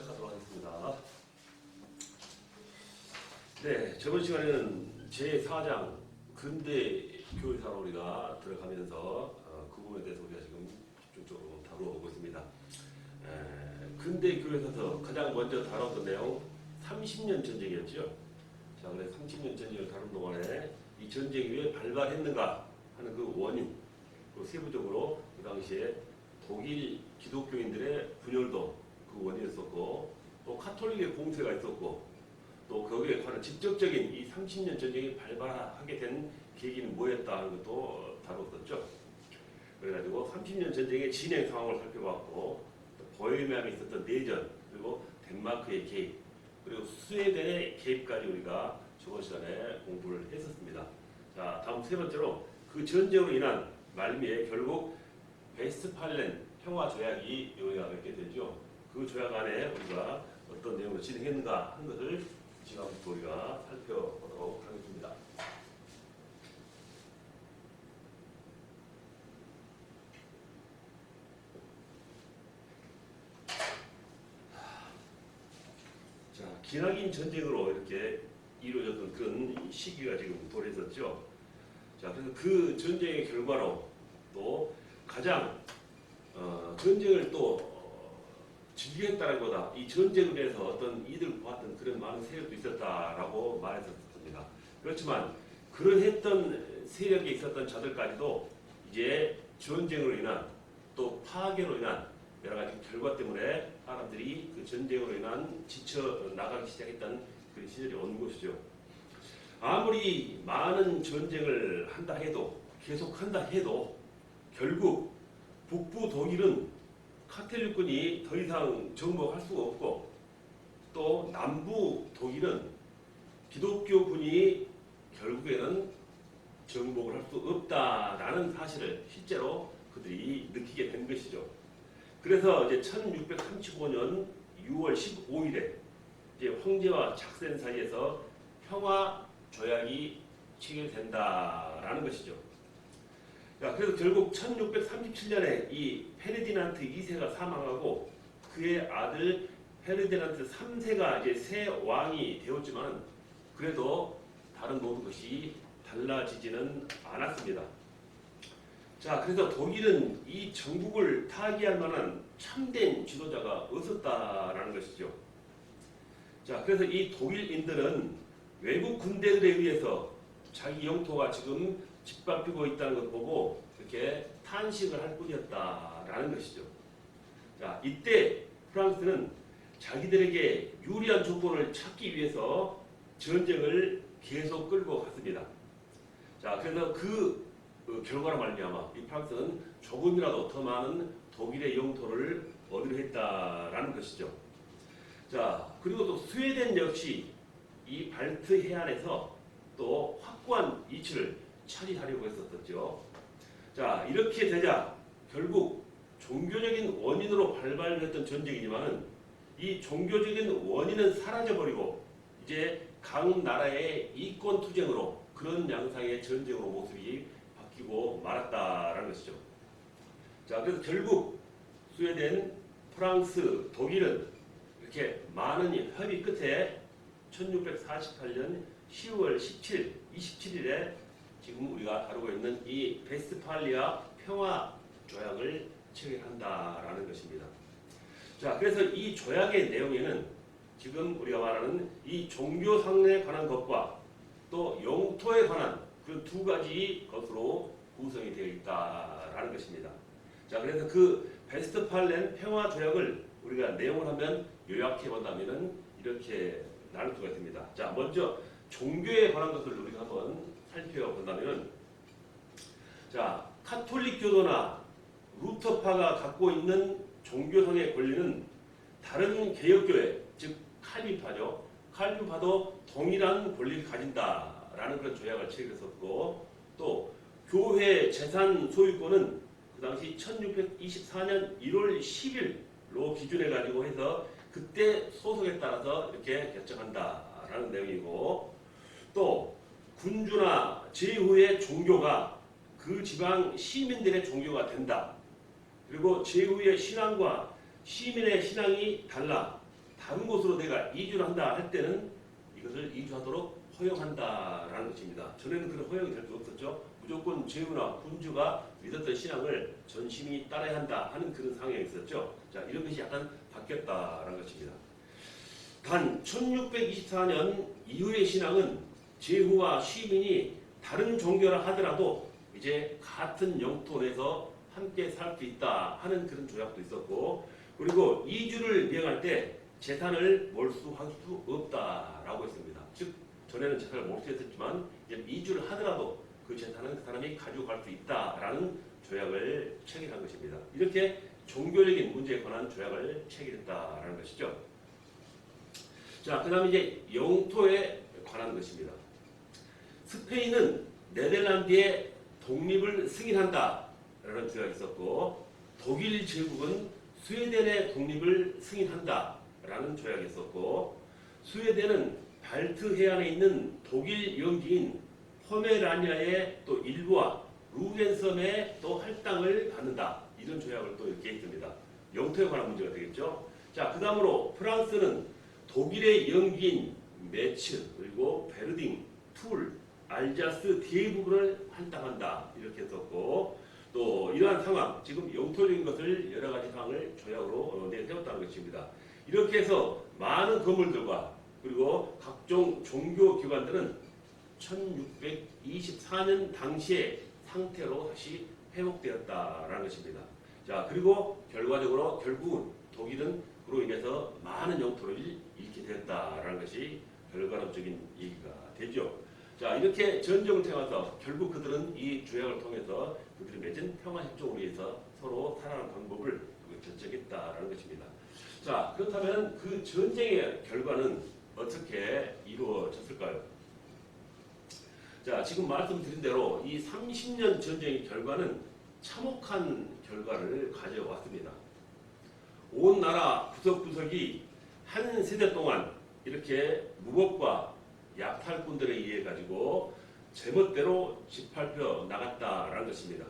시작하도록 하겠습니다. 네, 저번 시간에는 제4장 근대 교회사로 우리가 들어가면서 그 부분에 대해서 우리가 지금 집중적으로 다루어보고 있습니다. 근대 교회사에서 가장 먼저 다뤘던 내용 30년 전쟁이었죠. 자, 그래서 30년 전쟁을 다룬 동안에 이 전쟁이 왜 발발했는가 하는 그 원인, 그리고 세부적으로 그 당시에 독일 기독교인들의 분열도 그 원인이었었고, 또 카톨릭의 공세가 있었고, 또 거기에 관한 직접적인 이 30년 전쟁이 발발하게 된 계기는 뭐였다 하는 것도 다뤘었죠. 그래가지고 30년 전쟁의 진행 상황을 살펴봤고, 보헤미안에 있었던 내전, 그리고 덴마크의 개입, 그리고 스웨덴의 개입까지 우리가 저번 시간에 공부를 했었습니다. 자, 다음 세 번째로 그 전쟁으로 인한 말미에 결국 베스트팔렌 평화조약이 우리가 맺게 되죠. 그 조약 안에 우리가 어떤 내용을 진행했는가 하는 것을 지금부터 우리가 살펴보도록 하겠습니다. 자, 기나긴 전쟁으로 이렇게 이루어졌던 그런 시기가 지금 도래했었죠. 자, 그래서 그 전쟁의 결과로 또 가장 전쟁을 또 즐겼다기보다 이 전쟁을 위해서 어떤 이득을 보았던 그런 많은 세력도 있었다라고 말했었습니다. 그렇지만 그러했던 세력에 있었던 자들까지도 이제 전쟁으로 인한 또 파괴로 인한 여러 가지 결과 때문에 사람들이 그 전쟁으로 인한 지쳐 나가기 시작했던 그 시절이 온 것이죠. 아무리 많은 전쟁을 한다 해도 계속한다 해도 결국 북부 독일은 카톨릭군이 더 이상 정복할 수가 없고, 또 남부 독일은 기독교군이 결국에는 정복을 할 수 없다라는 사실을 실제로 그들이 느끼게 된 것이죠. 그래서 이제 1635년 6월 15일에 이제 황제와 작센 사이에서 평화 조약이 체결된다라는 것이죠. 자, 그래서 결국 1637년에 이 페르디난트 2세가 사망하고 그의 아들 페르디난트 3세가 이제 새 왕이 되었지만 그래도 다른 모든 것이 달라지지는 않았습니다. 자, 그래서 독일은 이 전국을 타개할 만한 참된 지도자가 없었다라는 것이죠. 자, 그래서 이 독일인들은 외국 군대들에 의해서 자기 영토가 지금 짓밟히고 있다는 걸 보고 이렇게 탄식을 할 뿐이었다라는 것이죠. 자, 이때 프랑스는 자기들에게 유리한 조건을 찾기 위해서 전쟁을 계속 끌고 갔습니다. 자, 그래서 그 결과로 말미암아 이 프랑스는 조금이라도 더 많은 독일의 영토를 얻으려 했다라는 것이죠. 자, 그리고 또 스웨덴 역시 이 발트 해안에서 또 확고한 위치를 차지하려고 했었죠. 자, 이렇게 되자 결국 종교적인 원인으로 발발했던 전쟁이지만은 이 종교적인 원인은 사라져버리고 이제 각 나라의 이권 투쟁으로 그런 양상의 전쟁으로 모습이 바뀌고 말았다라는 것이죠. 자, 그래서 결국 스웨덴, 프랑스, 독일은 이렇게 많은 협의 끝에 1648년 10월 27일에 지금 우리가 다루고 있는 이 베스트팔리아 평화 조약을 체결한다라는 것입니다. 자, 그래서 이 조약의 내용에는 지금 우리가 말하는 이 종교상에 관한 것과 또 영토에 관한 그 두 가지 것으로 구성이 되어 있다라는 것입니다. 자, 그래서 그 베스트팔렌 평화 조약을 우리가 내용을 하면 요약해 본다면은 이렇게 나눌 수가 있습니다. 자, 먼저 종교에 관한 것을 우리가 한번 살펴본다면은, 자, 카톨릭 교도나 루터파가 갖고 있는 종교상의 권리는 다른 개혁교회, 즉 칼빈파죠. 칼빈파도 동일한 권리를 가진다라는 그런 조약을 체결했었고, 또 교회 재산 소유권은 그 당시 1624년 1월 10일로 기준해 가지고 해서 그때 소속에 따라서 이렇게 결정한다라는 내용이고, 또 군주나 제후의 종교가 그 지방 시민들의 종교가 된다. 그리고 제후의 신앙과 시민의 신앙이 다른 곳으로 내가 이주를 한다 할 때는 이것을 이주하도록 허용한다라는 것입니다. 전에는 그런 허용이 될 수 없었죠. 무조건 제후나 군주가 믿었던 신앙을 전 시민이 따라야 한다 하는 그런 상황이 있었죠. 자, 이런 것이 약간 바뀌었다라는 것입니다. 단 1624년 이후의 신앙은 제후와 시민이 다른 종교라 하더라도 이제 같은 영토 내에서 함께 살 수 있다 하는 그런 조약도 있었고, 그리고 이주를 명할 때 재산을 몰수할 수 없다라고 했습니다. 즉 전에는 재산을 몰수했었지만 이제 이주를 하더라도 그 재산은 그 사람이 가지고 갈 수 있다라는 조약을 체결한 것입니다. 이렇게 종교적인 문제에 관한 조약을 체결했다라는 것이죠. 자, 그다음에 이제 영토에 관한 것입니다. 스페인은 네덜란드의 독립을 승인한다라는 조약이 있었고, 독일 제국은 스웨덴의 독립을 승인한다라는 조약이 있었고, 스웨덴은 발트 해안에 있는 독일 영지인 포메라니아의 또 일부와 루겐섬의 또 할당을 받는다, 이런 조약을 또 이렇게 했습니다. 영토에 관한 문제가 되겠죠. 자, 그 다음으로 프랑스는 독일의 영지인 메츠 그리고 베르딩, 툴, 알자스 대부분을 할당한다, 이렇게 했었고, 또 이러한 상황, 지금 영토적인 것을 여러 가지 상황을 조약으로 내세웠다는 것입니다. 이렇게 해서 많은 건물들과 그리고 각종 종교 기관들은 1624년 당시의 상태로 다시 회복되었다라는 것입니다. 자, 그리고 결과적으로 결국은 독일은 그로 인해서 많은 영토를 잃게 되었다라는 것이 결과론적인 얘기가 되죠. 자, 이렇게 전쟁을 통해서 결국 그들은 이 조약을 통해서 그들이 맺은 평화협정으로 인해서 서로 살아가는 방법을 결정했다라는 것입니다. 자, 그렇다면 그 전쟁의 결과는 어떻게 이루어졌을까요? 자, 지금 말씀드린 대로 이 30년 전쟁의 결과는 참혹한 결과를 가져왔습니다. 온 나라 구석구석이 한 세대 동안 이렇게 무법과 약탈꾼들에 의해 가지고 제멋대로 짓밟혀 나갔다라는 것입니다.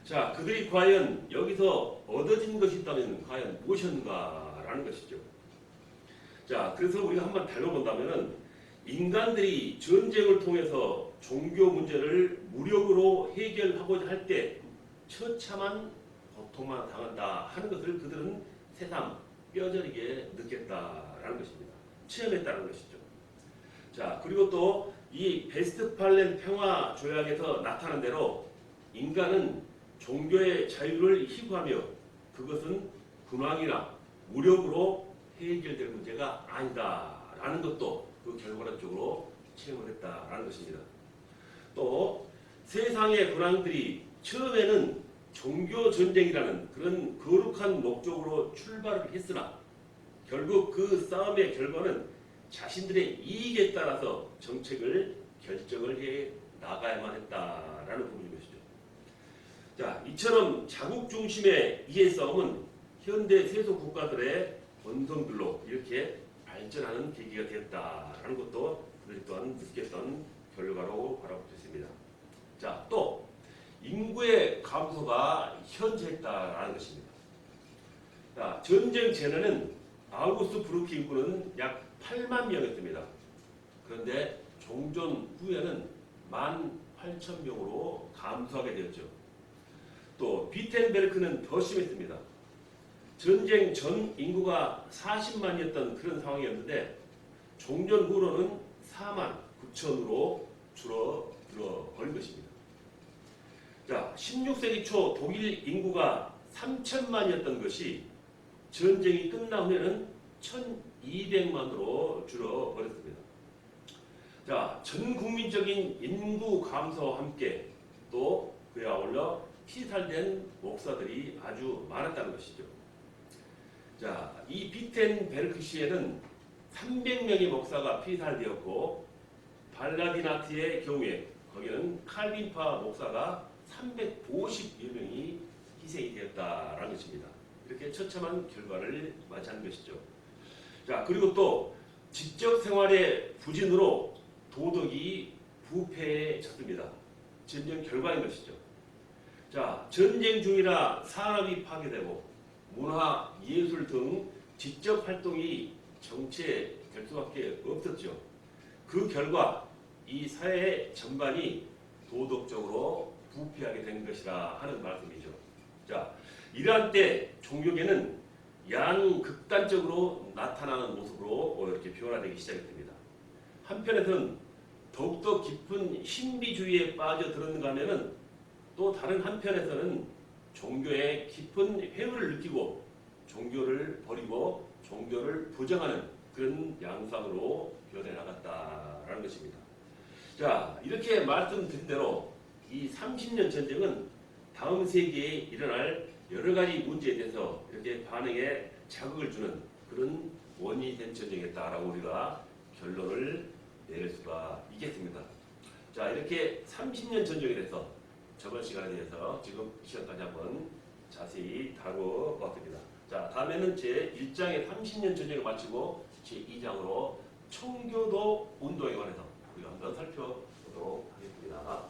자, 그들이 과연 여기서 얻어진 것이 있다면 과연 무엇인가라는 것이죠. 자, 그래서 우리가 한번 다뤄본다면은 인간들이 전쟁을 통해서 종교 문제를 무력으로 해결하고자 할 때 처참한 고통만 당한다 하는 것을 그들은 새삼 뼈저리게 느꼈다라는 것입니다. 체험했다는 것이죠. 자, 그리고 또 이 베스트팔렌 평화 조약에서 나타난 대로 인간은 종교의 자유를 희구하며 그것은 군왕이나 무력으로 해결될 문제가 아니다라는 것도 그 결과론적으로 체험을 했다라는 것입니다. 또 세상의 군왕들이 처음에는 종교 전쟁이라는 그런 거룩한 목적으로 출발을 했으나 결국 그 싸움의 결과는 자신들의 이익에 따라서 정책을 결정을 해 나가야만 했다라는 부분인 것이죠. 자, 이처럼 자국 중심의 이해 싸움은 현대 세속 국가들의 원성들로 이렇게 발전하는 계기가 되었다라는 것도 그들이 또한 느꼈던 결과로 바라볼 수 있습니다. 자, 또 인구의 감소가 현저했다라는 것입니다. 자, 전쟁 전에는 아우구스트 브루크 인구는 약 8만 명이었습니다. 그런데 종전 후에는 18,000명으로 감소하게 되었죠. 또 비텐베르크는 더 심했습니다. 전쟁 전 인구가 40만이었던 그런 상황이었는데 종전 후로는 4만 9천으로 줄어들어 버린 것입니다. 자, 16세기 초 독일 인구가 3천만이었던 것이 전쟁이 끝난 후에는 1200만으로 줄어버렸습니다. 자, 전 국민적인 인구 감소와 함께 또 그에 아울러 피살된 목사들이 아주 많았다는 것이죠. 자, 이 비텐베르크시에는 300명의 목사가 피살되었고 발라디나트의 경우에 거기는 칼빈파 목사가 350여 명이 희생이 되었다라는 것입니다. 이렇게 처참한 결과를 맞이하는 것이죠. 자, 그리고 또 지적 생활의 부진으로 도덕이 부패해졌습니다. 전쟁 결과인 것이죠. 자, 전쟁 중이라 산업이 파괴되고 문화, 예술 등 지적 활동이 정체될 수밖에 없었죠. 그 결과 이 사회 전반이 도덕적으로 부패하게 된 것이라 하는 말씀이죠. 자, 이러한 때 종교계는 양극단적으로 나타나는 모습으로 이렇게 변화되기 시작했습니다. 한편에서는 더욱더 깊은 신비주의에 빠져들었는가 하면은 또 다른 한편에서는 종교의 깊은 회의를 느끼고 종교를 버리고 종교를 부정하는 그런 양상으로 변해 나갔다라는 것입니다. 자, 이렇게 말씀드린 대로 이 30년 전쟁은 다음 세기에 일어날 여러 가지 문제에 대해서 이렇게 반응에 자극을 주는 그런 원인이 된 전쟁이었다라고 우리가 결론을 내릴 수가 있겠습니다. 자, 이렇게 30년 전쟁에 대해서 저번 시간에 대해서 지금 이 시간까지 한번 자세히 다뤄봤습니다. 자, 다음에는 제 1장의 30년 전쟁을 마치고 제 2장으로 청교도 운동에 관해서 우리가 한번 살펴보도록 하겠습니다.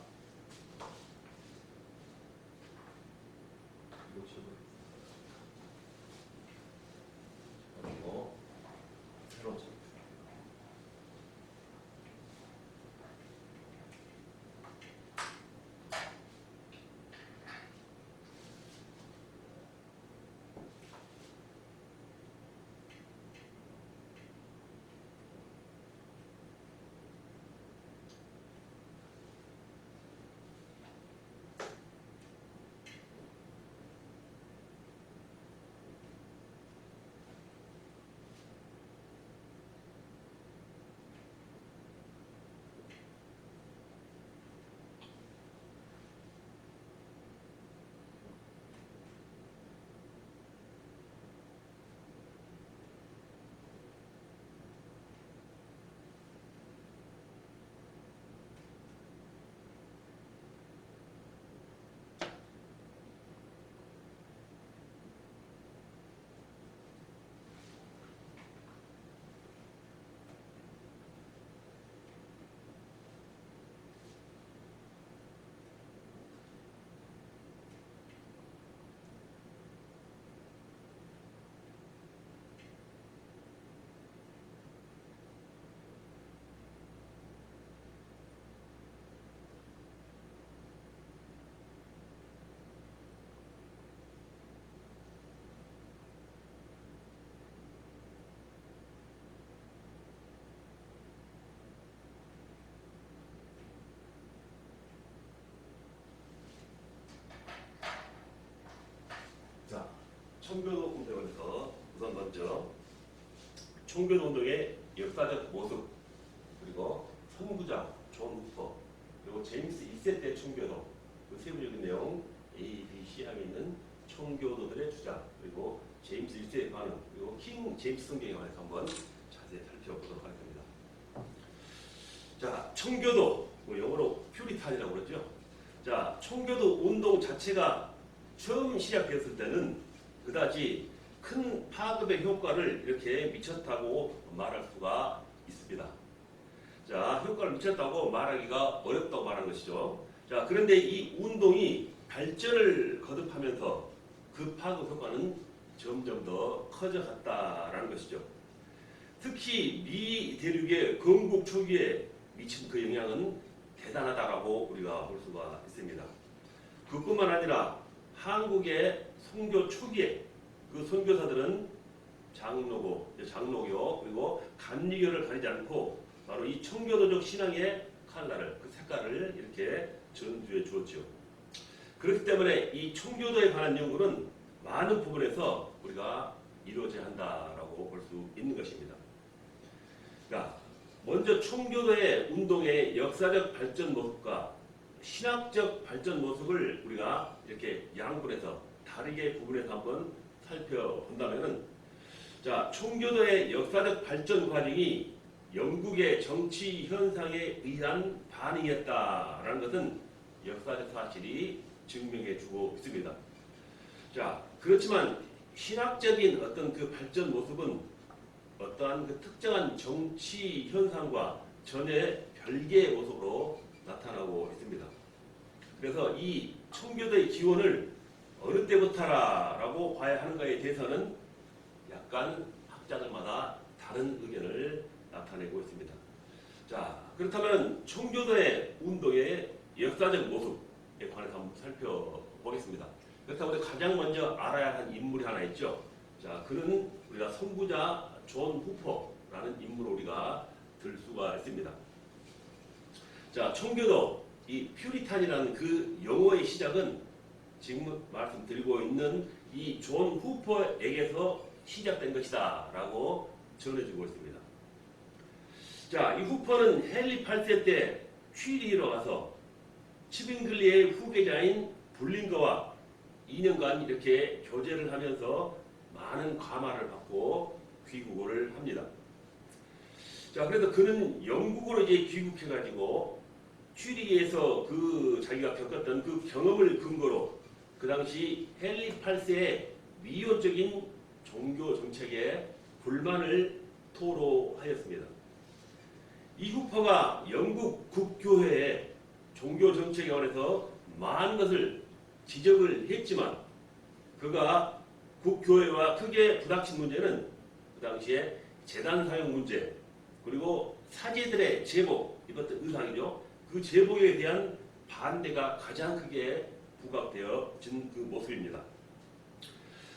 그리고 새로운 책. 청교도 운동에서 우선 먼저 청교도 운동의 역사적 모습, 그리고 선구자 존 후퍼, 그리고 제임스 1세 때 청교도, 그 세부적인 내용 A, B, C 항에 있는 청교도들의 주장, 그리고 제임스 1세의 반응, 그리고 킹 제임스 성경에 관해서 한번 자세히 살펴보도록 하겠습니다. 자, 청교도, 영어로 퓨리탄이라고 그러죠. 자, 청교도 운동 자체가 처음 시작됐을 때는 그다지 큰 파급의 효과를 이렇게 미쳤다고 말할 수가 있습니다. 자, 효과를 미쳤다고 말하기가 어렵다고 말하는 것이죠. 자, 그런데 이 운동이 발전을 거듭하면서 그 파급 효과는 점점 더 커져갔다라는 것이죠. 특히 미 대륙의 건국 초기에 미친 그 영향은 대단하다라고 우리가 볼 수가 있습니다. 그뿐만 아니라 한국의 선교 초기에 그 선교사들은 장로교 그리고 감리교를 가리지 않고 바로 이 청교도적 신앙의 컬러를, 그 색깔을 이렇게 전수해 주었죠. 그렇기 때문에 이 청교도에 관한 연구는 많은 부분에서 우리가 이루어져야 한다라고 볼 수 있는 것입니다. 그러니까 먼저 청교도의 운동의 역사적 발전 모습과 신학적 발전 모습을 우리가 이렇게 양분해서 다르게 구분해서 한번 살펴본다면은, 자, 청교도의 역사적 발전 과정이 영국의 정치 현상에 의한 반응이었다라는 것은 역사적 사실이 증명해주고 있습니다. 자, 그렇지만 신학적인 어떤 그 발전 모습은 어떠한 그 특정한 정치 현상과 전혀 별개의 모습으로 나타나고 있습니다. 그래서 이 청교도의 기원을 어느 때부터라고 봐야 하는가에 대해서는 약간 학자들마다 다른 의견을 나타내고 있습니다. 자, 그렇다면 청교도의 운동의 역사적 모습에 관해서 한번 살펴보겠습니다. 그렇다면 가장 먼저 알아야 할 인물이 하나 있죠. 자, 그는 우리가 선구자 존 후퍼라는 인물을 우리가 들 수가 있습니다. 자, 청교도 이 퓨리탄이라는 그 용어의 시작은 지금 말씀드리고 있는 이 존 후퍼에게서 시작된 것이다 라고 전해지고 있습니다. 자, 이 후퍼는 헨리 8세 때 취리로 가서 치빙글리의 후계자인 불링거와 2년간 이렇게 교제를 하면서 많은 감화를 받고 귀국을 합니다. 자, 그래서 그는 영국으로 이제 귀국해가지고 취리에서 그 자기가 겪었던 그 경험을 근거로 그 당시 헨리 8세의 미호적인 종교 정책에 불만을 토로하였습니다. 이 후퍼가 영국 국교회의 종교 정책에 관해서 많은 것을 지적을 했지만 그가 국교회와 크게 부닥친 문제는 그 당시에 제단 사용 문제 그리고 사제들의 제복 입었던 의상이죠. 그 제복에 대한 반대가 가장 크게 부각되어진 그 모습입니다.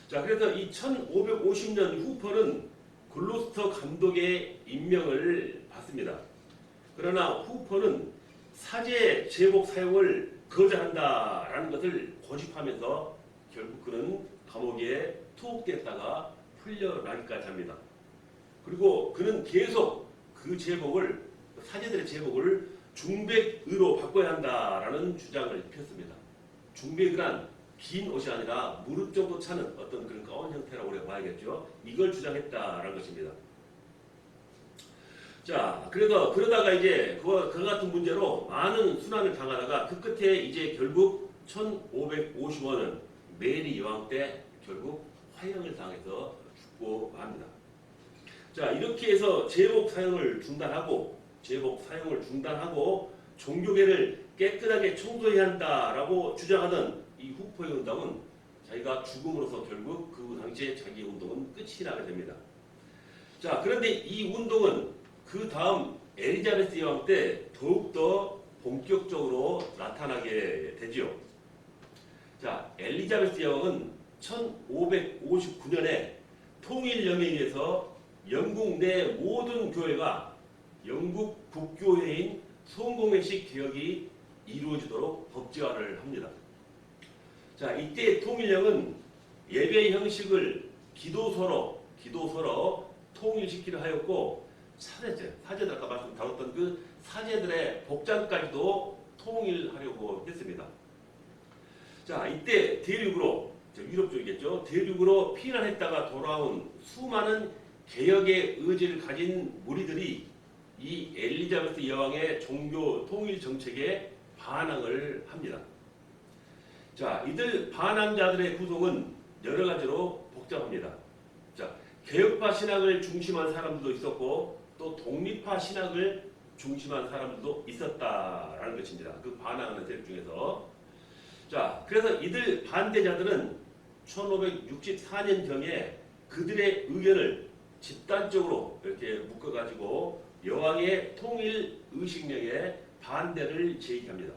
자, 그래서 이 1550년 후퍼는 글로스터 감독의 임명을 받습니다. 그러나 후퍼는 사제 제복 사용을 거절한다라는 것을 고집하면서 결국 그는 감옥에 투옥됐다가 풀려나기까지 합니다. 그리고 그는 계속 그 제복을 사제들의 제복을 중백의로 바꿔야 한다라는 주장을 폈습니다. 중백이란 긴 옷이 아니라 무릎 정도 차는 어떤 그런 가운 형태라고 우리가 봐야겠죠. 이걸 주장했다라는 것입니다. 자, 그러다가 이제 그와 같은 문제로 많은 순환을 당하다가 그 끝에 이제 결국 1555년 메리 여왕 때 결국 화형을 당해서 죽고 맙니다. 자, 이렇게 해서 제복 사용을 중단하고 종교계를 깨끗하게 청소해야 한다라고 주장하던 이 후퍼의 운동은 자기가 죽음으로써 결국 그 당시에 자기의 운동은 끝이 나게 됩니다. 자, 그런데 이 운동은 그 다음 엘리자베스 여왕 때 더욱더 본격적으로 나타나게 되죠. 자, 엘리자베스 여왕은 1559년에 통일령에 의해서 영국 내 모든 교회가 영국 국교회인 성공회식 개혁이 이루어지도록 법제화를 합니다. 자, 이때 통일령은 예배 형식을 기도서로 통일시키려 하였고 사제들 아까 말씀 다뤘던 그 사제들의 복장까지도 통일하려고 했습니다. 자, 이때 대륙으로 유럽 쪽이겠죠. 대륙으로 피난했다가 돌아온 수많은 개혁의 의지를 가진 무리들이 이 엘리자베스 여왕의 종교 통일 정책에 반항을 합니다. 자, 이들 반항자들의 구성은 여러 가지로 복잡합니다. 자, 개혁파 신학을 중심한 사람들도 있었고 또 독립파 신학을 중심한 사람들도 있었다라는 것입니다. 그 반항하는 세력 중에서. 자, 그래서 이들 반대자들은 1564년경에 그들의 의견을 집단적으로 이렇게 묶어가지고 여왕의 통일 의식령에 반대를 제기합니다.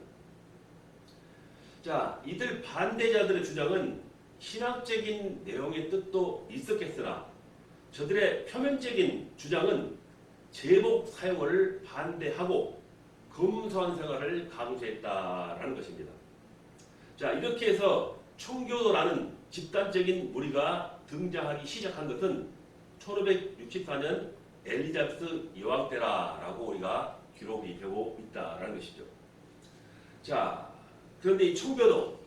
자, 이들 반대자들의 주장은 신학적인 내용의 뜻도 있었겠으나 저들의 표면적인 주장은 제복 사용을 반대하고 검소한 생활을 강조했다라는 것입니다. 자, 이렇게 해서 청교도라는 집단적인 무리가 등장하기 시작한 것은 1564년 엘리자베스 여왕 때라라고 우리가 기록이 되고 있다라는 것이죠. 자, 그런데 이 청교도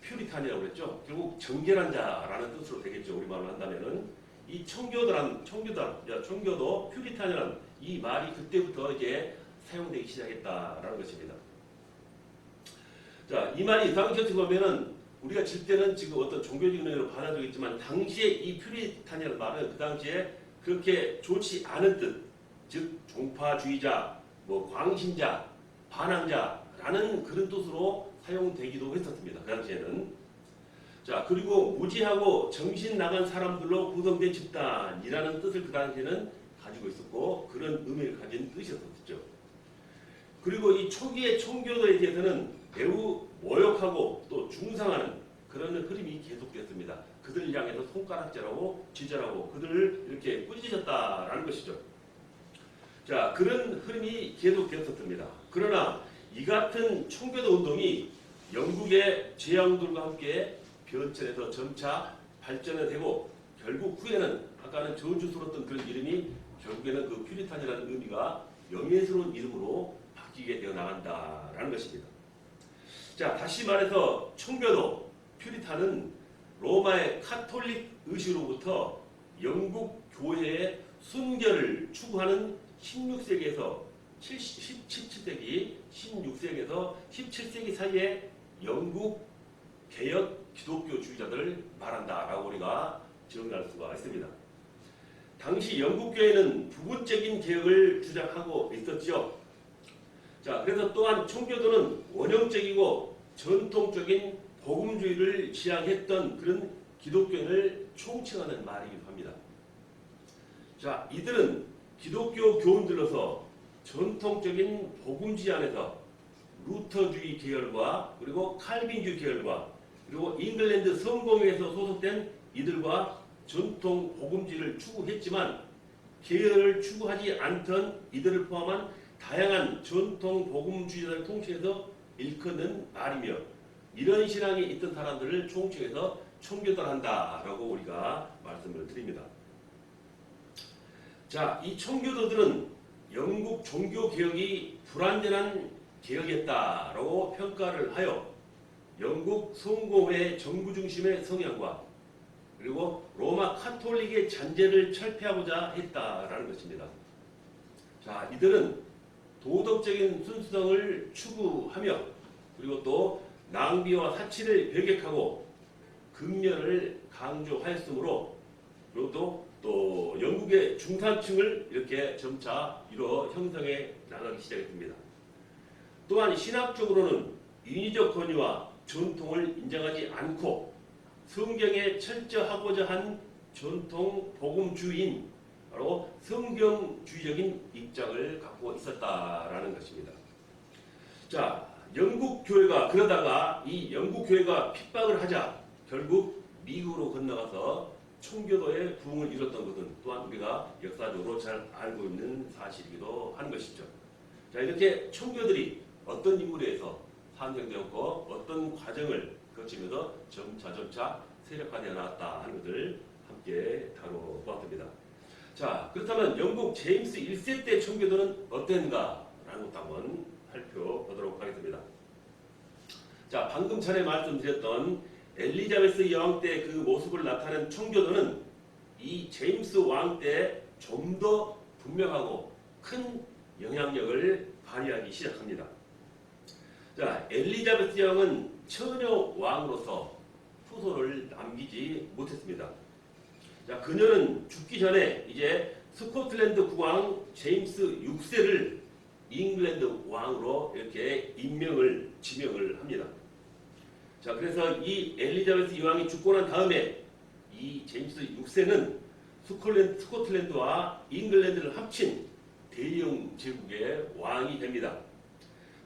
퓨리탄이라고 그랬죠. 결국 정결한 자라는 뜻으로 되겠죠. 우리말로 한다면은 이 청교도 퓨리탄이라는 이 말이 그때부터 이제 사용되기 시작했다라는 것입니다. 자, 이 말이 당시 어떻게 보면은 우리가 질 때는 지금 어떤 종교적인 의미로 받아들이겠지만 당시에 이 퓨리탄이라는 말은 그 당시에 그렇게 좋지 않은 뜻, 즉 종파주의자, 광신자, 반항자라는 그런 뜻으로 사용되기도 했었습니다. 그 당시에는. 자, 그리고 무지하고 정신 나간 사람들로 구성된 집단이라는 뜻을 그 당시에는 가지고 있었고 그런 의미를 가진 뜻이었었죠. 그리고 이 초기의 청교도에 대해서는 매우 모욕하고 또 중상하는 그런 흐름이 계속되었습니다. 그들을 향해서 손가락질하고 지절하고 그들을 이렇게 꾸짖었다라는 것이죠. 자, 그런 흐름이 계속되었습니다. 그러나 이 같은 청교도 운동이 영국의 재앙들과 함께 변천해서 점차 발전이 되고 결국 후에는 아까는 저주스러웠던 그런 이름이 결국에는 그 퓨리탄이라는 의미가 영예스러운 이름으로 바뀌게 되어 나간다라는 것입니다. 자, 다시 말해서 청교도, 퓨리탄은 로마의 카톨릭 의식으로부터 영국 교회의 순결을 추구하는 16세기에서 17세기, 16세기에서 17세기 사이에 영국 개혁 기독교주의자들을 말한다라고 우리가 정리할 수가 있습니다. 당시 영국 교회는 부분적인 개혁을 주장하고 있었죠. 자, 그래서 또한 청교도는 원형적이고 전통적인 복음주의를 지향했던 그런 기독교인을 총칭하는 말이기도 합니다. 자, 이들은 기독교 교훈들로서 전통적인 복음주의 안에서 루터주의 계열과 그리고 칼빈주의 계열과 그리고 잉글랜드 성공회에서 소속된 이들과 전통 복음주의를 추구했지만 계열을 추구하지 않던 이들을 포함한 다양한 전통 복음주의자를 통칭해서 일컫는 말이며 이런 신앙이 있던 사람들을 총칭해서 청교도한다라고 우리가 말씀을 드립니다. 자, 이 청교도들은 영국 종교개혁이 불완전한 개혁이었다라고 평가를 하여 영국 성공회 정부 중심의 성향과 그리고 로마 카톨릭의 잔재를 철폐하고자 했다라는 것입니다. 자, 이들은 도덕적인 순수성을 추구하며 그리고 또 낭비와 사치를 배격하고 근면을 강조하였으므로 그리고 또 영국의 중산층을 이렇게 점차 이뤄 형성해 나가기 시작했습니다. 또한 신학적으로는 인위적 권위와 전통을 인정하지 않고 성경에 철저하고자 한 전통 복음주의인 바로 성경주의적인 입장을 갖고 있었다라는 것입니다. 자, 영국 교회가 그러다가 이 영국 교회가 핍박을 하자 결국 미국으로 건너가서 청교도의 부흥을 이뤘던 것은 또한 우리가 역사적으로 잘 알고 있는 사실이기도 한 것이죠. 자, 이렇게 청교들이 어떤 인물에 의해서 탄생되었고 어떤 과정을 거치면서 점차 세력화되어 나왔다 하는 것을 함께 다뤄보았습니다. 자, 그렇다면 영국 제임스 1세 때 청교도는 어땠는가라는 것도 한번 살펴보도록 하겠습니다. 자, 방금 전에 말씀드렸던 엘리자베스 여왕 때 그 모습을 나타낸 청교도는 이 제임스 왕 때 좀 더 분명하고 큰 영향력을 발휘하기 시작합니다. 자, 엘리자베스 여왕은 처녀 왕으로서 후손을 남기지 못했습니다. 자, 그녀는 죽기 전에 이제 스코틀랜드 국왕 제임스 6세를 잉글랜드 왕으로 이렇게 지명을 합니다. 자, 그래서 이 엘리자베스 여왕이 죽고 난 다음에 이 제임스 6세는 스코틀랜드와 잉글랜드를 합친 대영 제국의 왕이 됩니다.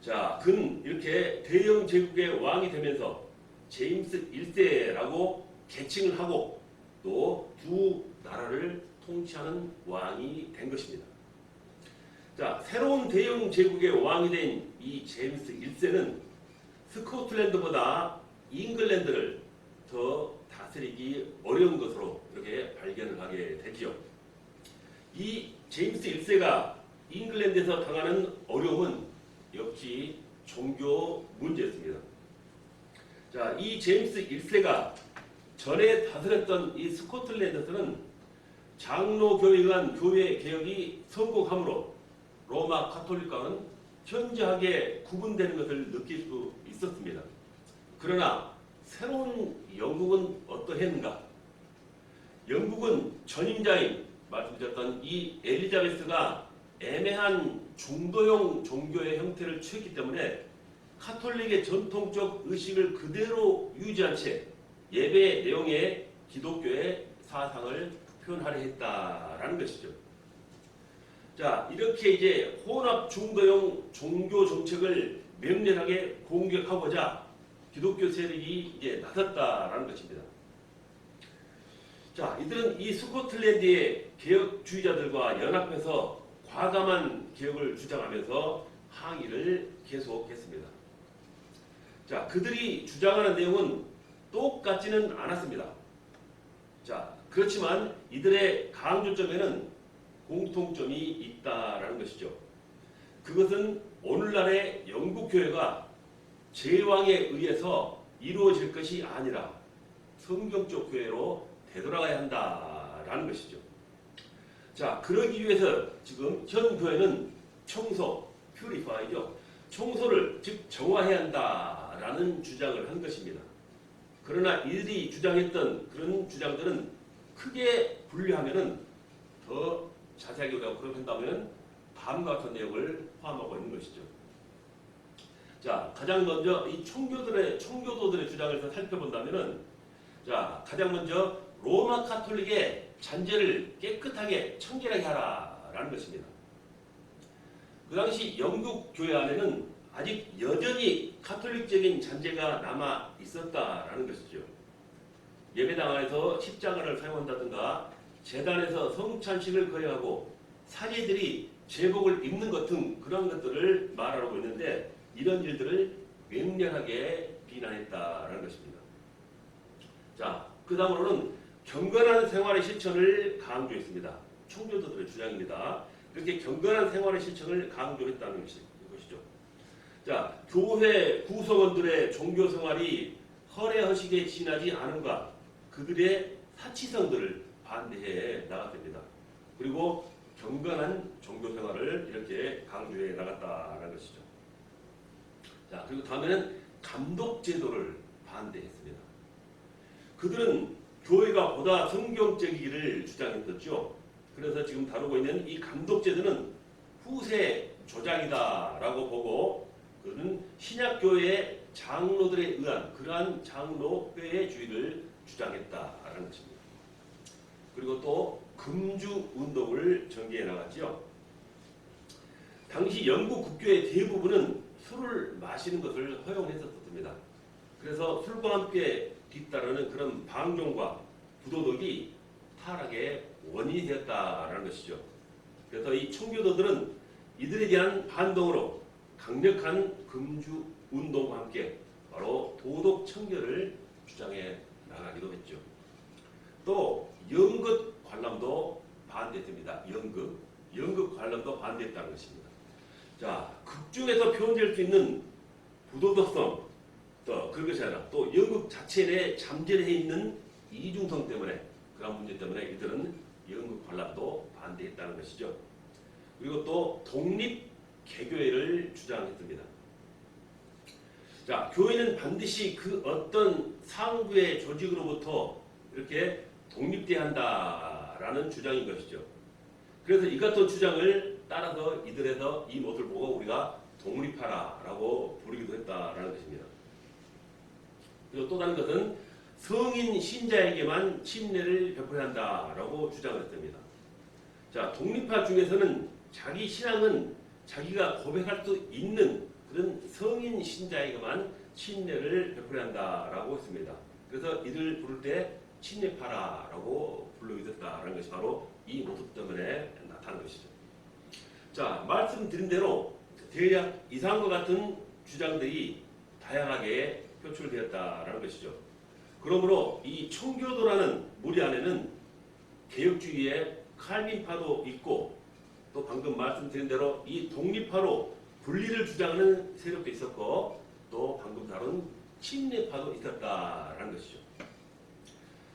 자, 그는 이렇게 대영 제국의 왕이 되면서 제임스 1세라고 계칭을 하고 또 두 나라를 통치하는 왕이 된 것입니다. 자, 새로운 대영 제국의 왕이 된 이 제임스 1세는 스코틀랜드보다 잉글랜드를 더 다스리기 어려운 것으로 이렇게 발견을 하게 되지요. 이 제임스 1세가 잉글랜드에서 당하는 어려움은 역시 종교 문제였습니다. 자, 이 제임스 1세가 전에 다스렸던 이 스코틀랜드에서는 장로교회 간 교회 개혁이 성공함으로 로마 카톨릭과는 현저하게 구분되는 것을 느낄 수 있었습니다. 그러나 새로운 영국은 어떠했는가? 영국은 전임자인 말씀드렸던 이 엘리자베스가 애매한 중도형 종교의 형태를 취했기 때문에 카톨릭의 전통적 의식을 그대로 유지한 채 예배 내용에 기독교의 사상을 표현하려 했다라는 것이죠. 자, 이렇게 이제 혼합 중도형 종교 정책을 맹렬하게 공격하고자 기독교 세력이 이제 나섰다라는 것입니다. 자, 이들은 이 스코틀랜드의 개혁주의자들과 연합해서 과감한 개혁을 주장하면서 항의를 계속했습니다. 자, 그들이 주장하는 내용은 똑같지는 않았습니다. 자, 그렇지만 이들의 강조점에는 공통점이 있다라는 것이죠. 그것은 오늘날의 영국 교회가 제왕에 의해서 이루어질 것이 아니라 성경적 교회로 되돌아가야 한다라는 것이죠. 자, 그러기 위해서 지금 현 교회는 청소, 퓨리파이죠. 청소를 즉 정화해야 한다라는 주장을 한 것입니다. 그러나 이들이 주장했던 그런 주장들은 크게 분류하면은 더 자세하게 우리가 분석한다면 다음과 같은 내용을 포함하고 있는 것이죠. 자, 가장 먼저 이 청교도들의 주장을 살펴본다면은, 자, 가장 먼저 로마 카톨릭의 잔재를 깨끗하게 청결하게 하라라는 것입니다. 그 당시 영국 교회 안에는 아직 여전히 카톨릭적인 잔재가 남아 있었다라는 것이죠. 예배당 안에서 십자가를 사용한다든가 제단에서 성찬식을 거행하고 사제들이 제복을 입는 것 등 그런 것들을 말하고 있는데, 이런 일들을 맹렬하게 비난했다라는 것입니다. 자, 그 다음으로는 경건한 생활의 실천을 강조했습니다. 청교도들의 주장입니다. 이렇게 경건한 생활의 실천을 강조했다는 것이죠. 자, 교회 구성원들의 종교 생활이 허례허식에 지나지 않은가, 그들의 사치성들을 반대해 나갔습니다. 그리고 경건한 종교 생활을 이렇게 강조해 나갔다는 것이죠. 자, 그리고 다음에는 감독 제도를 반대했습니다. 그들은 교회가 보다 성경적이기를 주장했었죠. 그래서 지금 다루고 있는 이 감독 제도는 후세 조장이다라고 보고, 그는 신약교회의 장로들에 의한 그러한 장로회의주의를 주장했다라는 것입니다. 그리고 또 금주 운동을 전개해 나갔죠. 당시 영국 국교의 대부분은 술을 마시는 것을 허용했었습니다. 그래서 술과 함께 뒤따르는 그런 방종과 부도덕이 타락의 원인이 되었다라는 것이죠. 그래서 이 청교도들은 이들에 대한 반동으로 강력한 금주 운동과 함께 바로 도덕 청결을 주장해 나가기도 했죠. 또 연극 관람도 반대했습니다. 연극 관람도 반대했다는 것입니다. 자, 극 중에서 표현될 수 있는 부도덕성, 또 그런 것이 아니라 또 연극 자체 내에 잠재해 있는 이중성 때문에, 그런 문제 때문에 이들은 연극 관람도 반대했다는 것이죠. 그리고 또 독립 개교회를 주장했습니다. 자, 교회는 반드시 그 어떤 상부의 조직으로부터 이렇게 독립돼야 한다라는 주장인 것이죠. 그래서 이 같은 주장을 따라서 이들에서 이 모습을 보고 우리가 독립하라라고 부르기도 했다라는 것입니다. 그리고 또 다른 것은 성인 신자에게만 침례를 베풀어야 한다라고 주장을 했습니다. 자, 독립파 중에서는 자기 신앙은 자기가 고백할 수 있는 그런 성인 신자에게만 침례를 베풀어야 한다라고 했습니다. 그래서 이를 부를 때 침례파라라고 불러기도 했다라는 것이 바로 이 모습 때문에 나타난 것이죠. 자, 말씀드린 대로 대략 이상과 같은 주장들이 다양하게 표출되었다라는 것이죠. 그러므로 이 청교도라는 무리 안에는 개혁주의의 칼빈파도 있고, 또 방금 말씀드린 대로 이 독립파로 분리를 주장하는 세력도 있었고, 또 방금 다룬 침례파도 있었다라는 것이죠.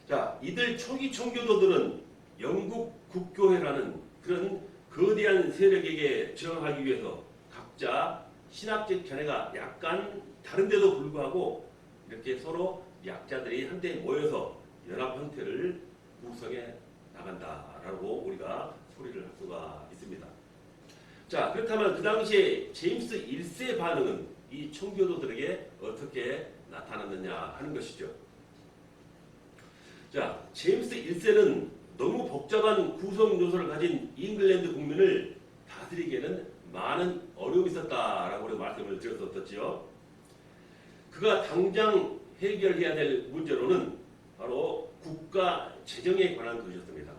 자, 이들 초기 청교도들은 영국 국교회라는 그런 거대한 세력에게 저항하기 위해서 각자 신학적 견해가 약간 다른데도 불구하고 이렇게 서로 약자들이 한데 모여서 연합 형태를 구성해 나간다라고 우리가 소리를 할 수가 있습니다. 자, 그렇다면 그 당시에 제임스 1세 반응은 이 청교도들에게 어떻게 나타났느냐 하는 것이죠. 자, 제임스 1세는 너무 복잡한 구성 요소를 가진 잉글랜드 국민을 다스리기에는 많은 어려움이 있었다라고 우리가 말씀을 드렸었지요. 그가 당장 해결해야 될 문제로는 바로 국가 재정에 관한 것이었습니다.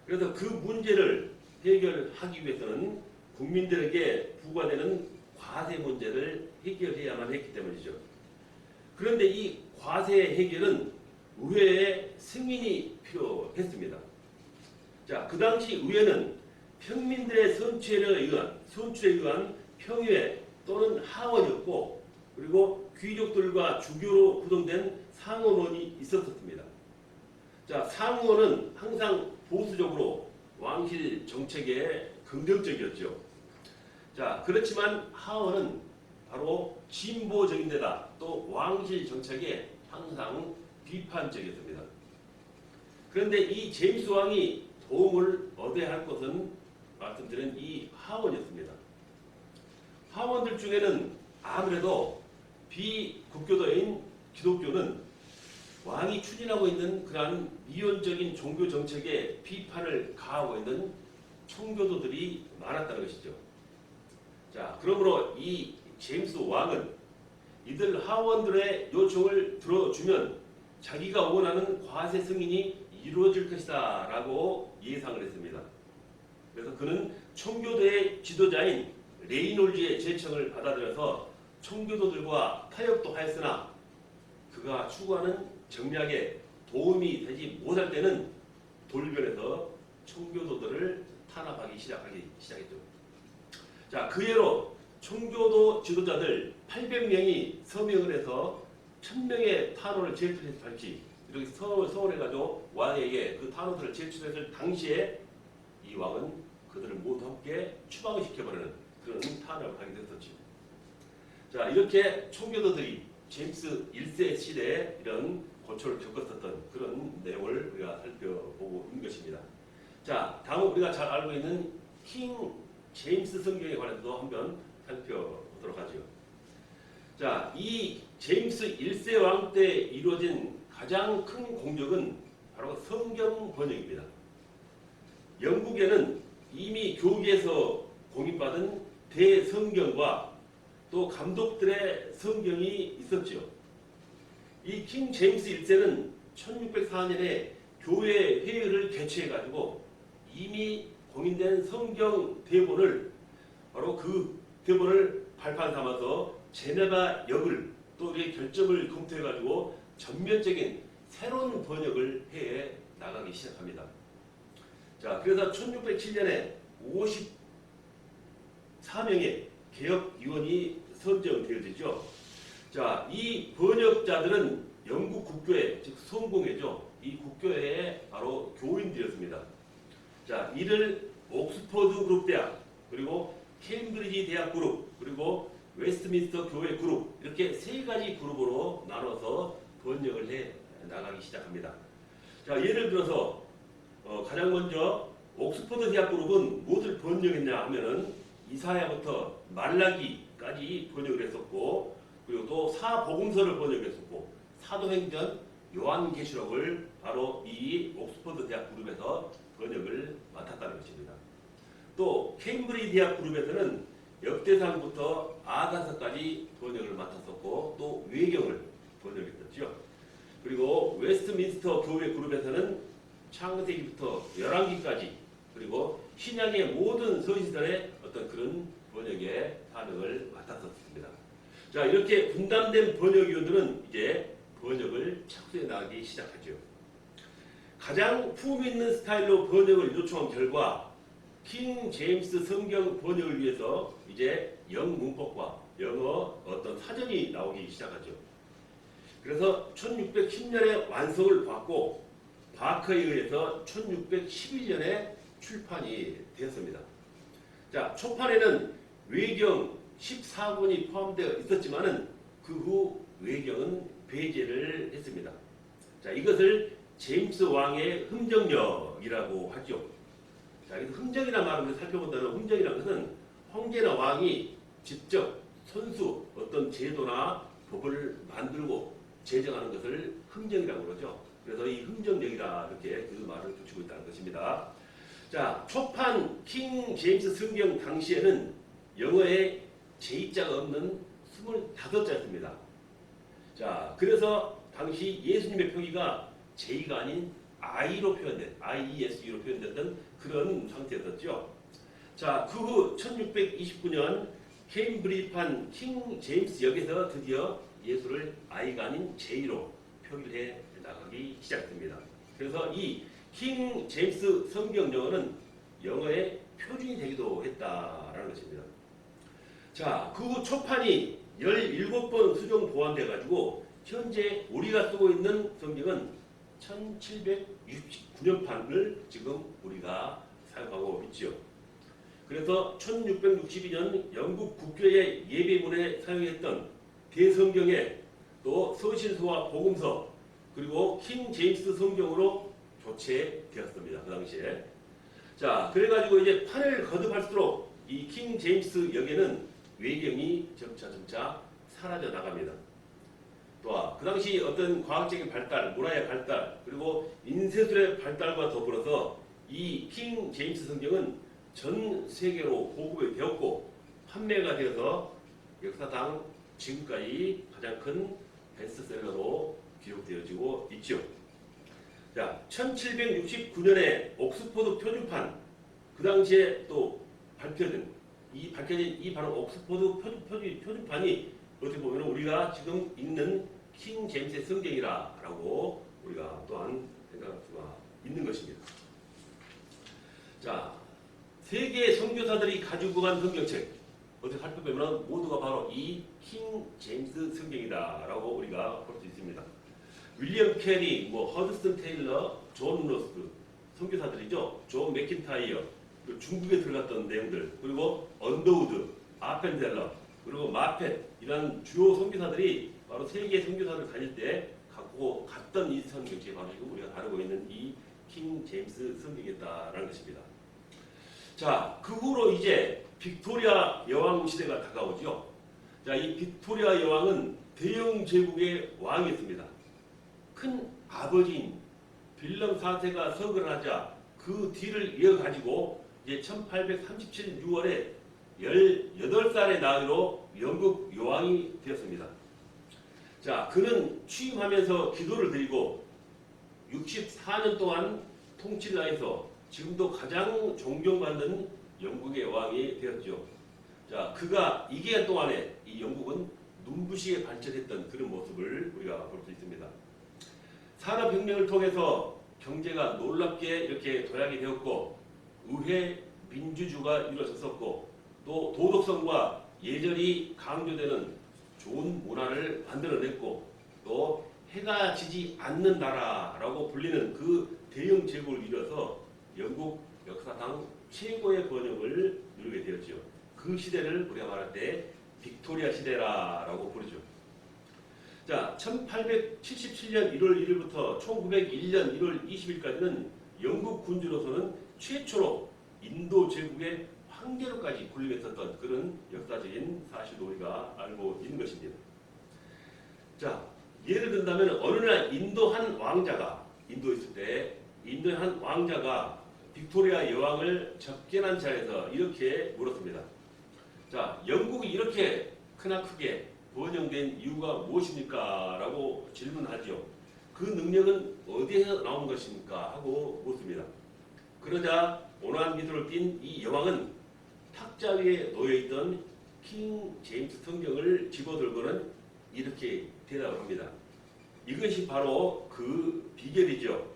그래서 그 문제를 해결하기 위해서는 국민들에게 부과되는 과세 문제를 해결해야만 했기 때문이죠. 그런데 이 과세 해결은 의회의 승인이 필요했습니다. 자, 그 당시 의회는 평민들의 선출에 의한 평의회 또는 하원이었고, 그리고 귀족들과 주교로 구성된 상원원이 있었습니다. 자, 상원은 항상 보수적으로 왕실 정책에 긍정적이었죠. 자, 그렇지만 하원은 바로 진보적인 데다 또 왕실 정책에 항상 비판적이었습니다. 그런데 이 제임스 왕이 도움을 얻어야 할 것은 말씀드린 이 하원이었습니다. 하원들 중에는 아무래도 비국교도인 기독교는 왕이 추진하고 있는 그러한 미온적인 종교 정책에 비판을 가하고 있는 청교도들이 많았다는 것이죠. 자, 그러므로 이 제임스 왕은 이들 하원들의 요청을 들어주면 자기가 원하는 과세 승인이 이루어질 것이다 라고 예상을 했습니다. 그래서 그는 청교도의 지도자인 레이놀즈의 제청을 받아들여서 청교도들과 타협도 하였으나 그가 추구하는 정략에 도움이 되지 못할 때는 돌변해서 청교도들을 탄압하기 시작했죠. 자, 그 예로 청교도 지도자들 800명이 서명을 해서 1000명의 탄원을 제출할지 이렇게 서울해가지고 왕에게 그 탄원서를 제출했을 당시에 이 왕은 그들을 모두 함께 추방을 시켜버리는 그런 탄압을 하게 됐었죠. 자, 이렇게 청교도들이 제임스 1세 시대에 이런 고초를 겪었었던 그런 내용을 우리가 살펴보고 있는 것입니다. 자, 다음은 우리가 잘 알고 있는 킹 제임스 성경에 관해서도 한번 살펴보도록 하죠. 자, 이 제임스 1세 왕 때 이루어진 가장 큰 공적은 바로 성경 번역입니다. 영국에는 이미 교계에서 공인받은 대성경과 또 감독들의 성경이 있었죠. 이 킹 제임스 1세는 1604년에 교회 회의를 개최해가지고 이미 공인된 성경 대본을 바로 그 대본을 발판 삼아서 제네바 역을 또 우리의 결점을 검토해가지고 전면적인 새로운 번역을 해 나가기 시작합니다. 자, 그래서 1607년에 54명의 개혁위원이 선정되어지죠. 자, 이 번역자들은 영국 국교회, 즉 성공회죠. 이 국교회의 바로 교인들이었습니다. 자, 이를 옥스퍼드 그룹 대학, 그리고 케임브리지 대학 그룹, 그리고 웨스트민스터 교회 그룹 이렇게 세 가지 그룹으로 나눠서 번역을 해 나가기 시작합니다. 자, 예를 들어서 가장 먼저 옥스퍼드 대학 그룹은 무엇을 번역했냐 하면은 이사야부터 말라기까지 번역을 했었고, 그리고 또 사복음서를 번역했었고, 사도행전, 요한계시록을 바로 이 옥스퍼드 대학 그룹에서 번역을 맡았다는 것입니다. 또 케임브리지 대학 그룹에서는 역대상부터 아가서까지 번역을 맡았었고, 또 외경을 번역했었죠. 그리고 웨스트민스터 교회 그룹에서는 창세기부터 열왕기까지, 그리고 신약의 모든 서신들의 어떤 그런 번역에 사명을 맡았었습니다. 자, 이렇게 분담된 번역위원들은 이제 번역을 착수해 나가기 시작하죠. 가장 품위 있는 스타일로 번역을 요청한 결과 킹 제임스 성경 번역을 위해서 이제 영문법과 영어 어떤 사전이 나오기 시작하죠. 그래서 1610년에 완성을 받고 바커에 의해서 1611년에 출판이 되었습니다. 자, 초판에는 외경 14권이 포함되어 있었지만은 그 후 외경은 배제를 했습니다. 자, 이것을 제임스 왕의 흥정력이라고 하죠. 자, 여기서 흥정이라는 말을 살펴본다면 흥정이라는 것은 황제나 왕이 직접 선수 어떤 제도나 법을 만들고 제정하는 것을 흥정이라고 그러죠. 그래서 이 흥정력이라 이렇게 그 말을 붙이고 있다는 것입니다. 자, 초판 킹 제임스 성경 당시에는 영어에 제자가 없는 25자였습니다. 자, 그래서 당시 예수님의 표기가 J가 아닌 I로 표현된, IESU로 표현됐던 그런 상태였었죠. 자, 그 후 1629년 케임브리판 킹 제임스 역에서 드디어 예수를 I가 아닌 J로 표기를 해 나가기 시작됩니다. 그래서 이 킹 제임스 성경 영어는 영어의 표준이 되기도 했다라는 것입니다. 자, 그 후 초판이 17번 수정 보완돼 가지고 현재 우리가 쓰고 있는 성경은 1769년판을 지금 우리가 사용하고 있죠. 그래서 1662년 영국 국교의 예배문에 사용했던 대성경에 또 서신서와 복음서 그리고 킹 제임스 성경으로 교체되었습니다. 그 당시에. 자, 그래가지고 이제 판을 거듭할수록 이 킹 제임스 역에는 외경이 점차 사라져 나갑니다. 또 그 당시 어떤 과학적인 발달, 문화의 발달, 그리고 인쇄술의 발달과 더불어서 이 킹 제임스 성경은 전 세계로 보급이 되었고 판매가 되어서 역사상 지금까지 가장 큰 베스트셀러로 기록되어지고 있죠. 자, 1769년에 옥스포드 표준판, 그 당시에 또 발표된 이 바로 옥스포드 표준판이 어떻게 보면 우리가 지금 읽는 킹 제임스의 성경이라고 우리가 또한 생각할 수가 있는 것입니다. 자, 세계 선교사들이 가지고 간 성경책 어떻게 살펴보면 모두가 바로 이 킹 제임스 성경이다라고 우리가 볼 수 있습니다. 윌리엄 캐리, 허드슨 테일러, 존 로스트 선교사들이죠. 존 맥킨타이어, 중국에 들어갔던 내용들, 그리고 언더우드, 아펜델러, 그리고 마펫 이런 주요 선교사들이 바로 세계 선교사를 다닐 때 갖고 갔던 이 성경책이 바로 지금 우리가 다루고 있는 이 킹 제임스 성경이었다라는 것입니다. 자, 그 후로 이제 빅토리아 여왕 시대가 다가오죠. 자, 이 빅토리아 여왕은 대영 제국의 왕이었습니다. 큰 아버지인 빌럼 4세가 서거를 하자 그 뒤를 이어가지고 이제 1837년 6월에 18살의 나이로 영국 여왕이 되었습니다. 자, 그는 취임하면서 기도를 드리고 64년 동안 통치를 하여서 지금도 가장 존경받는 영국의 왕이 되었죠. 자, 그가 이 기간 동안에 이 영국은 눈부시게 발전했던 그런 모습을 우리가 볼 수 있습니다. 산업혁명을 통해서 경제가 놀랍게 이렇게 도약이 되었고 의회 민주주의가 이루어졌었고 또 도덕성과 예절이 강조되는 좋은 문화를 만들어냈고 또 해가 지지 않는 나라라고 불리는 그 대영 제국을 이뤄서 영국 역사상 최고의 번영을 누리게 되었죠. 그 시대를 우리가 말할 때 빅토리아 시대라고 부르죠. 자, 1877년 1월 1일부터 1901년 1월 20일까지는 영국 군주로서는 최초로 인도 제국의 황제로까지 군림했었던 그런 역사적인 사실도 우리가 알고 있는 것입니다. 자, 예를 든다면 어느 날 인도 한 왕자가 인도에 있을 때 인도의 한 왕자가 빅토리아 여왕을 접견한 자리에서 이렇게 물었습니다. 자, 영국이 이렇게 크나크게 번영된 이유가 무엇입니까? 라고 질문하죠. 그 능력은 어디에서 나온 것입니까? 하고 묻습니다. 그러자 온화한 미소를 띤 이 여왕은 탁자 위에 놓여있던 킹 제임스 성경을 집어들고는 이렇게 대답을 합니다. 이것이 바로 그 비결이죠.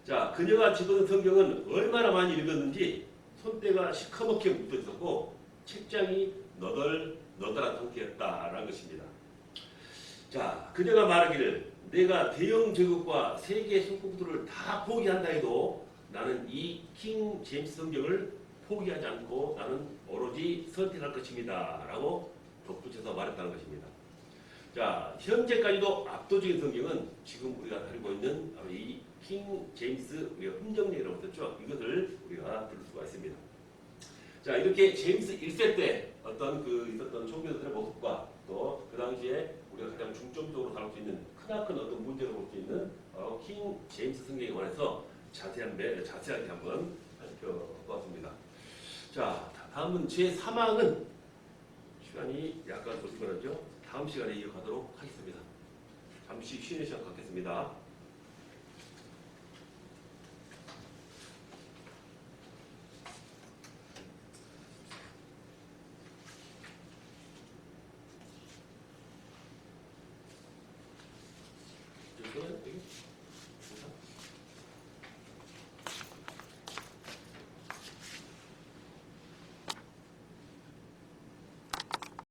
자, 그녀가 집어든 성경은 얼마나 많이 읽었는지 손때가 시커멓게 묻어 있었고 책장이 너덜너덜한 상태였다라는 것입니다. 자, 그녀가 말하기를 내가 대영 제국과 세계 성공들을 다 포기한다 해도 나는 이 킹 제임스 성경을 포기하지 않고 나는 오로지 선택할 것입니다. 라고 덧붙여서 말했다는 것입니다. 자, 현재까지도 압도적인 성경은 지금 우리가 다루고 있는 바로 이 킹 제임스 우리가 훈정례라고 했죠. 이것을 우리가 들을 수가 있습니다. 자, 이렇게 제임스 1세 때 어떤 그 있었던 총교들의 모습과 또 그 당시에 우리가 가장 중점적으로 다룰 수 있는 크나큰 어떤 문제를 볼 수 있는 킹 제임스 성경에 관해서 자세하게 한번 살펴보았습니다. 자, 다음은 제3항은 시간이 약간 좀 피곤하죠? 다음 시간에 이어가도록 하겠습니다. 잠시 쉬는 시간 갖겠습니다. 여기